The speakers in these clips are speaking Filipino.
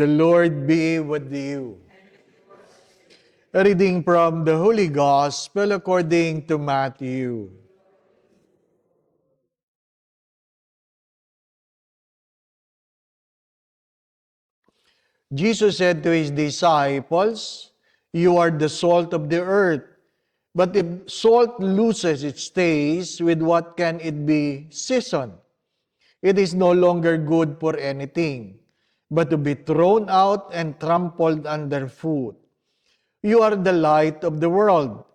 The Lord be with you. A reading from the Holy Gospel according to Matthew. Jesus said to his disciples, "You are the salt of the earth. But if salt loses its taste, with what can it be seasoned? It is no longer good for anything, but to be thrown out and trampled underfoot. You are the light of the world.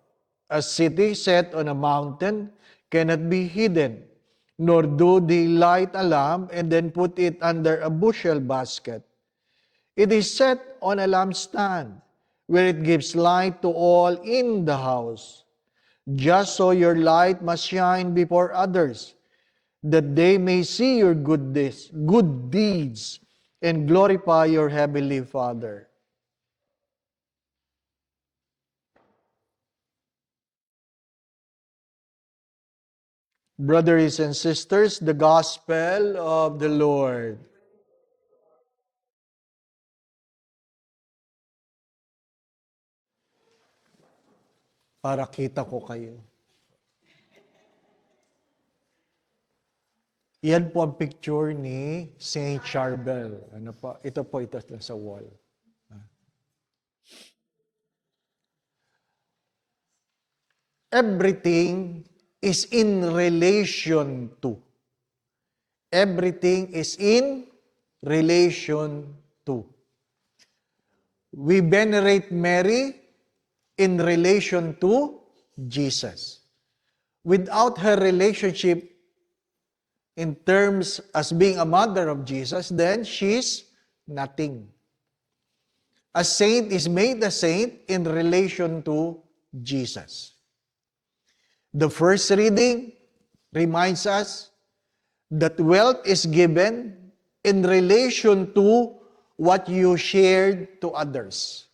A city set on a mountain cannot be hidden, nor do they light a lamp and then put it under a bushel basket. It is set on a lampstand, where it gives light to all in the house. Just so your light must shine before others, that they may see your good deeds, and glorify your heavenly Father." Brothers and sisters, the Gospel of the Lord. Para kita ko kayo. Yan po ang picture ni Saint Charbel. Ano po? Ito po, ito sa wall. Everything is in relation to. Everything is in relation to. We venerate Mary in relation to Jesus. Without her relationship in terms as being a mother of Jesus, then she's nothing. A saint is made a saint in relation to Jesus. The first reading reminds us that wealth is given in relation to what you shared to others.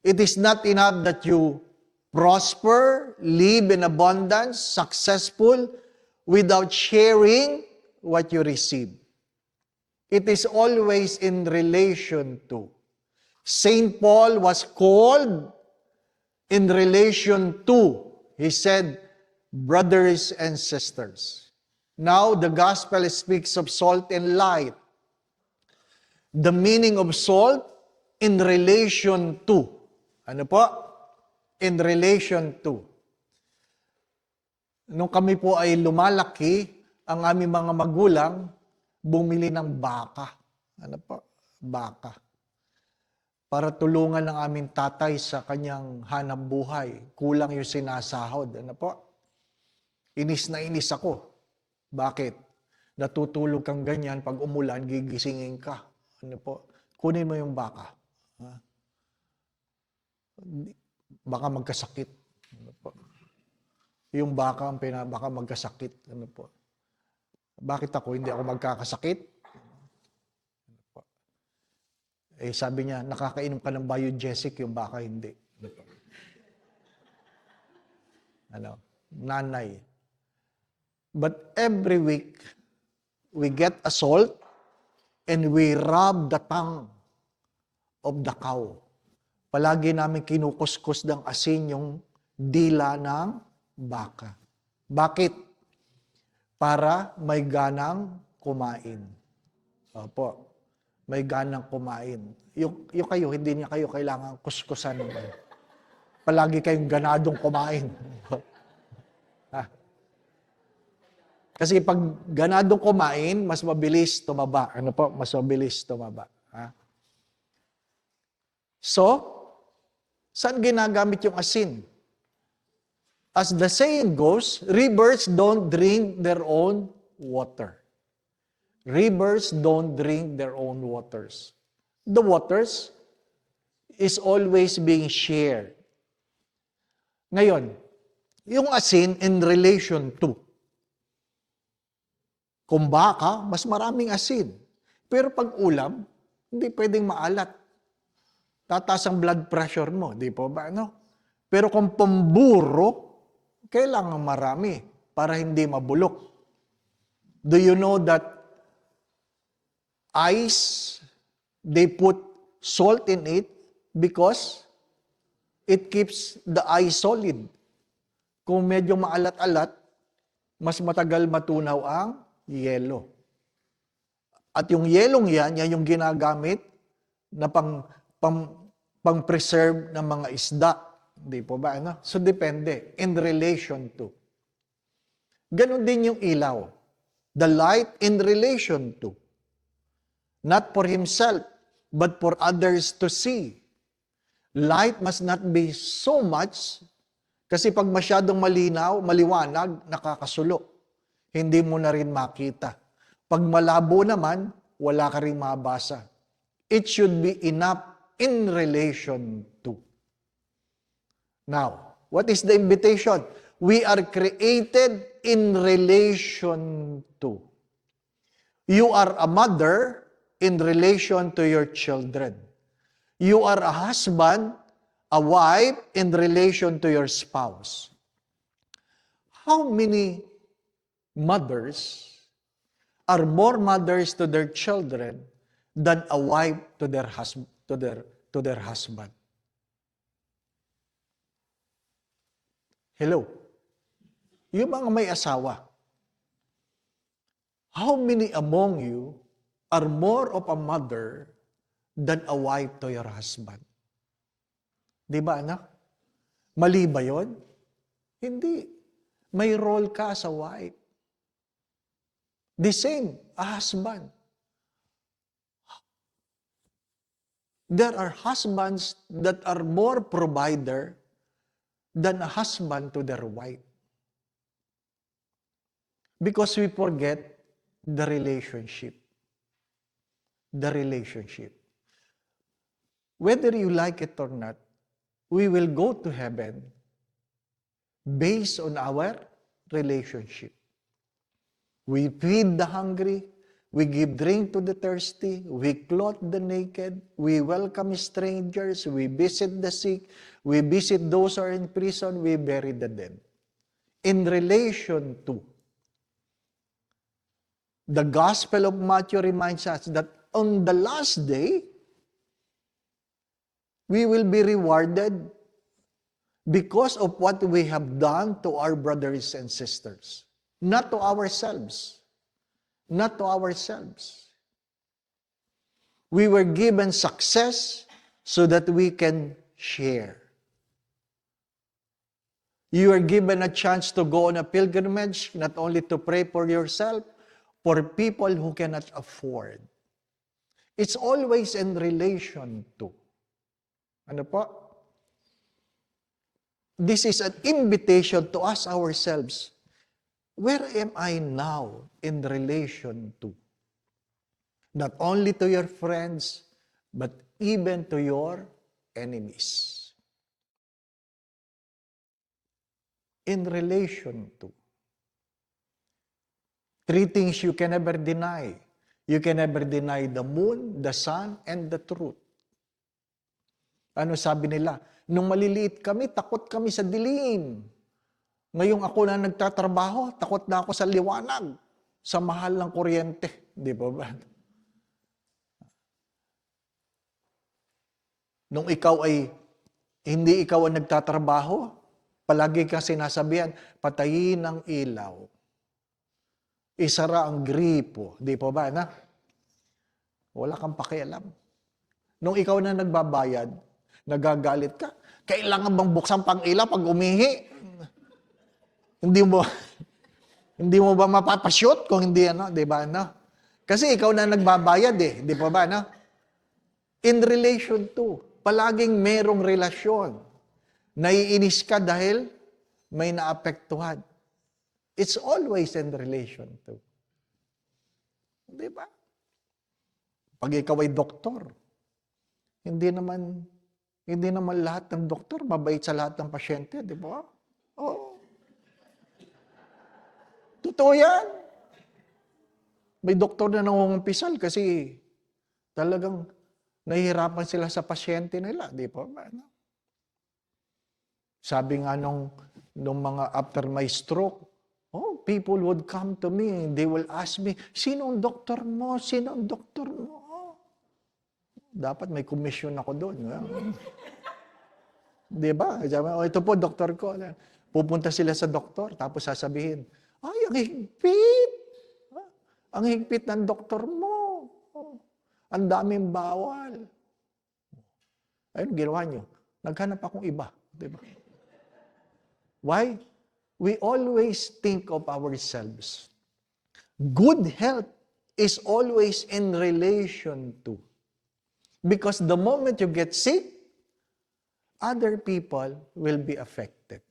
It is not enough that you prosper, live in abundance, successful, without sharing what you receive. It is always in relation to. Saint Paul was called in relation to. He said, brothers and sisters. Now, the gospel speaks of salt and light. The meaning of salt in relation to. Ano po? In relation to. Nung kami po ay lumalaki, ang aming mga magulang, bumili ng baka. Ano po? Baka. Para tulungan ng aming tatay sa kanyang hanap buhay. Kulang yung sinasahod. Ano po? Inis na inis ako. Bakit? Natutulog kang ganyan, pag umulan, gigisingin ka. Ano po? Kunin mo yung baka. Ha? Baka magkasakit. Ano po? Yung baka ang baka magkasakit. Ano po? Bakit ako? Hindi ako magkakasakit? Ano po? Eh, sabi niya, nakakainom ka ng biogesic, yung baka hindi. Ano po? Ano? Nanay. But every week, we get a salt and we rub the tongue of the cow. Palagi namin kinukuskus ng asin yung dila ng baka. Bakit? Para may ganang kumain. Opo. May ganang kumain. Yung kayo, hindi niya kayo kailangan kuskusan. Palagi kayong ganadong kumain. Ha? Kasi pag ganadong kumain, mas mabilis tumaba. Ano po? Mas mabilis tumaba. Ha? So, saan ginagamit yung asin? As the saying goes, rivers don't drink their own water. Rivers don't drink their own waters. The waters is always being shared. Ngayon, yung asin in relation to. Kung baka, mas maraming asin. Pero pag ulam, hindi pwedeng maalat. Tataas ang blood pressure mo, di po ba? No? Pero kung pamburo, kailangan marami para hindi mabulok. Do you know that ice They put salt in it because it keeps the eye solid. Kung medyo maalat-alat, mas matagal matunaw ang yelo. At yung yelong yan yung ginagamit na pang-preserve ng mga isda. Di po ba? Ano? So, depende. In relation to. Ganon din yung ilaw. The light in relation to. Not for himself, but for others to see. Light must not be so much, kasi pag masyadong malinaw, maliwanag, nakakasulo. Hindi mo na rin makita. Pag malabo naman, wala ka rin mabasa. It should be enough in relation to. Now, what is the invitation? We are created in relation to. You are a mother in relation to your children. You are a husband, a wife in relation to your spouse. How many mothers are more mothers to their children than a wife to their husband? Hello? Yung mga may asawa, how many among you are more of a mother than a wife to your husband? Di ba, anak? Mali ba yun? Hindi. May role ka as a wife. The same, a husband. There are husbands that are more provider than a husband to their wife. Because we forget the relationship. The relationship. Whether you like it or not, we will go to heaven based on our relationship. We feed the hungry, we give drink to the thirsty, we clothe the naked, we welcome strangers, we visit the sick, we visit those who are in prison, we bury the dead. In relation to. The Gospel of Matthew reminds us that on the last day, we will be rewarded because of what we have done to our brothers and sisters. Not to ourselves. Not to ourselves. We were given success so that we can share. You are given a chance to go on a pilgrimage, not only to pray for yourself, for people who cannot afford. It's always in relation to. Ano po? This is an invitation to us ourselves. Where am I now in relation to? Not only to your friends, but even to your enemies. In relation to. Three things you can never deny. You can never deny the moon, the sun, and the truth. Ano sabi nila? Nung maliliit kami, takot kami sa dilim. Ngayong ako na nagtatrabaho, takot na ako sa liwanag, sa mahal ng kuryente. Di ba? Nung ikaw ay, hindi ikaw ang nagtatrabaho, palagi ka sinasabihan, patayin ang ilaw. Isara ang gripo. Di po ba, na? Wala kang pakialam. Nung ikaw na nagbabayad, nagagalit ka, kailangan bang buksan pang ilaw pag umihi? Hindi mo ba mapapashoot kung hindi di ba Kasi ikaw na nagbabayad di po ba In relation to, palaging merong relasyon. Naiinis ka dahil may naapektuhan. It's always in relation to. Di ba? Pag ikaw ay doktor, hindi naman lahat ng doktor mabait sa lahat ng pasyente, di ba? Oo. Totoo yan. May doktor na nangungumpisal kasi talagang nahihirapan sila sa pasyente nila, di ba? Sabi nga nung mga after my stroke, people would come to me, they will ask me, sino ang doktor mo? Sino ang doktor mo? Dapat may commission ako doon. Di ba? Sabi, ito po, doktor ko. Pupunta sila sa doktor, tapos sasabihin, ay, ang higpit. Ang higpit ng doktor mo. Ang daming bawal. Ayun, ginawa nyo. Naghanap akong iba. Di ba? Why? We always think of ourselves. Good health is always in relation to. Because the moment you get sick, other people will be affected.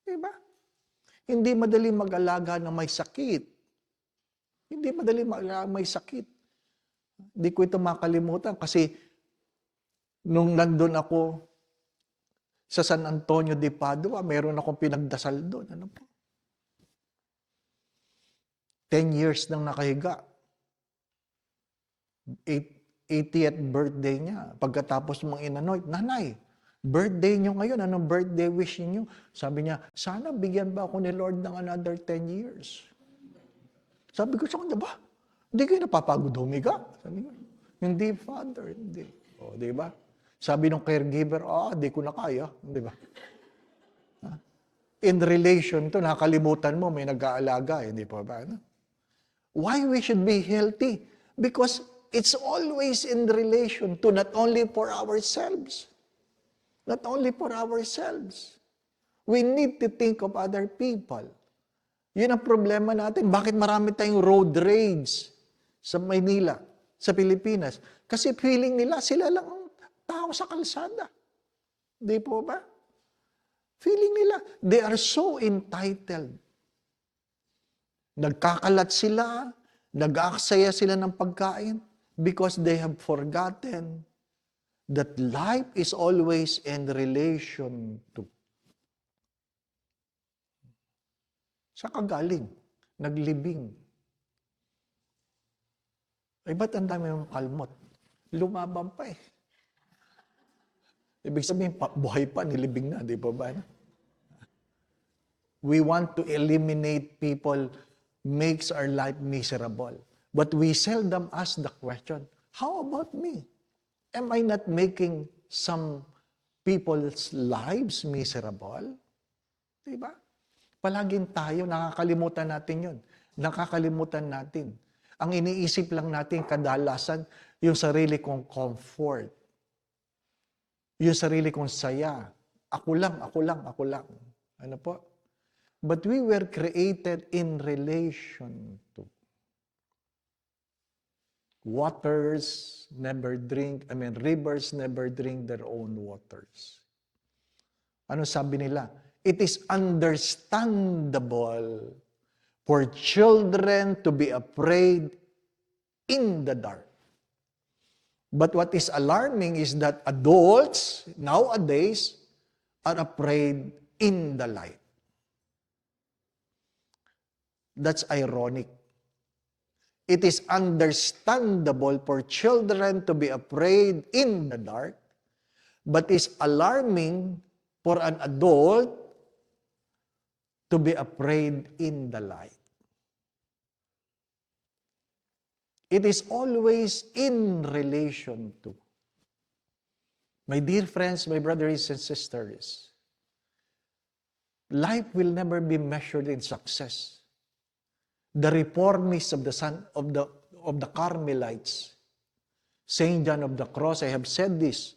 Diba? Hindi madali mag-alaga na may sakit. Hindi madali mag-alaga may sakit. Hindi ko ito makalimutan kasi nung nandun ako sa San Antonio de Padua, meron akong pinagdasal doon. Ano po? 10 years nang nakahiga. 80th birthday niya. Pagkatapos mong inanoint, Nanay, birthday niyo ngayon, anong birthday wish niyo? Sabi niya, sana bigyan ba ako ni Lord ng another 10 years? Sabi ko sa kanya, ba? Hindi kayo napapagod humiga? Sabi ko, hindi, Father, hindi. O, di ba? Sabi ng caregiver, di ko na kaya. Di ba? In relation to, nakalimutan mo, may nag-aalaga, hindi po ba? Ano? Why we should be healthy? Because it's always in relation to not only for ourselves. Not only for ourselves. We need to think of other people. Yun ang problema natin. Bakit marami tayong road rage sa Maynila, sa Pilipinas? Kasi feeling nila, sila lang ang tao sa kalsada. Di po ba? Feeling nila, they are so entitled. Nagkakalat sila, nag-aaksaya sila ng pagkain because they have forgotten that life is always in relation to. Sa kagaling, naglibing. Ay, ba't ang dami ng kalmot? Lumaban pa eh. Ibig sabihin, buhay pa, nilibing na, di ba ba? We want to eliminate people makes our life miserable. But we seldom ask the question, how about me? Am I not making some people's lives miserable? Diba? Palaging tayo, nakakalimutan natin yun. Nakakalimutan natin. Ang iniisip lang natin kadalasan, yung sarili kong comfort. Yung sarili kong saya. Ako lang, ako lang, ako lang. Ano po? But we were created in relation to. Rivers never drink their own waters. Ano sabi nila? It is understandable for children to be afraid in the dark. But what is alarming is that adults nowadays are afraid in the light. That's ironic. It is understandable for children to be afraid in the dark, but it's alarming for an adult to be afraid in the light. It is always in relation to. My dear friends, my brothers and sisters, life will never be measured in success. The reformists of the Carmelites, Saint John of the Cross, I have said this,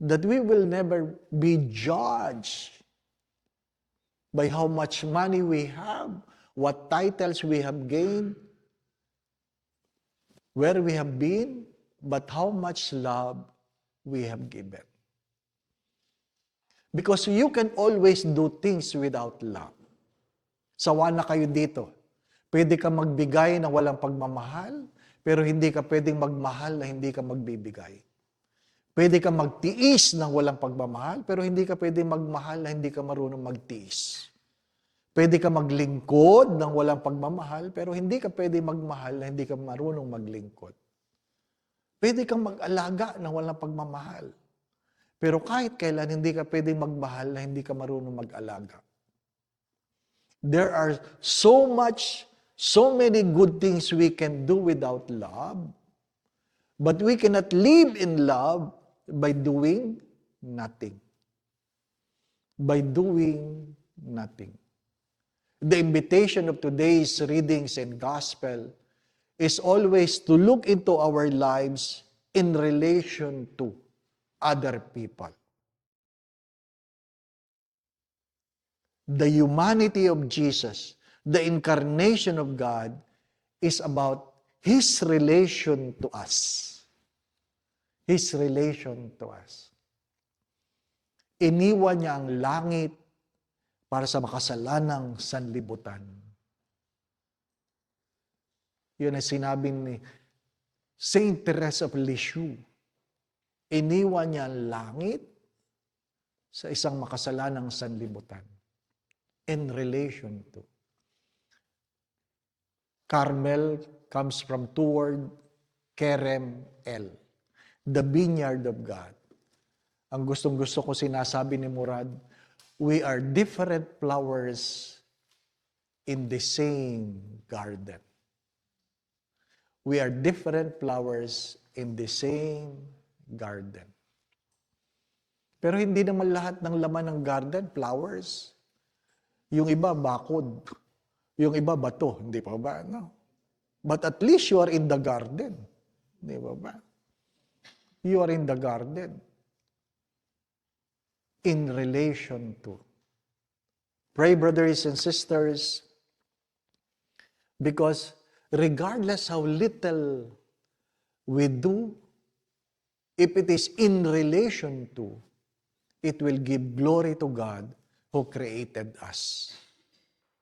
that we will never be judged by how much money we have, what titles we have gained, where we have been, but how much love we have given. Because you can always do things without love. Sawa na kayo dito. Pwede ka magbigay na walang pagmamahal, pero hindi ka pwedeng magmahal na hindi ka magbibigay. Pwede ka magtiis ng walang pagmamahal, pero hindi ka pwedeng magmahal na hindi ka marunong magtiis. Pwede ka maglingkod ng walang pagmamahal, pero hindi ka pwedeng magmahal na hindi ka marunong maglingkod. Pwede kang mag-alaga ng walang pagmamahal, pero kahit kailan hindi ka pwedeng magmahal na hindi ka marunong mag-alaga. There are so many good things we can do without love, But we cannot live in love by doing nothing. By doing nothing. The invitation of today's readings and gospel is always to look into our lives in relation to other people. The humanity of Jesus, the incarnation of God, is about His relation to us. His relation to us. Iniwan niya ang langit para sa makasalanang sanlibutan. Yun ang sinabi ni Saint Teresa of Lisieux. Iniwan niya ang langit sa isang makasalanang sanlibutan. In relation to. Carmel comes from two words, kerem, el. The vineyard of God. Ang gustong-gusto ko sinasabi ni Murad, we are different flowers in the same garden. We are different flowers in the same garden. Pero hindi naman lahat ng laman ng garden, flowers. Yung iba, bakod. Yung iba, bato. Hindi pa ba? No? But at least you are in the garden. Hindi pa ba? You are in the garden. In relation to. Pray, brothers and sisters, because regardless how little we do, if it is in relation to, it will give glory to God who created us.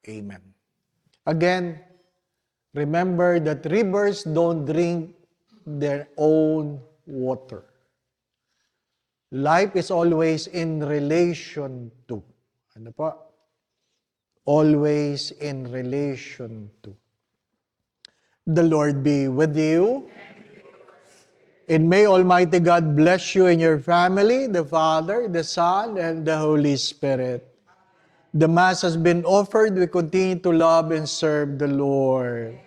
Amen. Again, remember that rivers don't drink their own water. Life is always in relation to. Ano po? Always in relation to. The Lord be with you. And may Almighty God bless you and your family, the Father, the Son, and the Holy Spirit. The Mass has been offered. We continue to love and serve the Lord.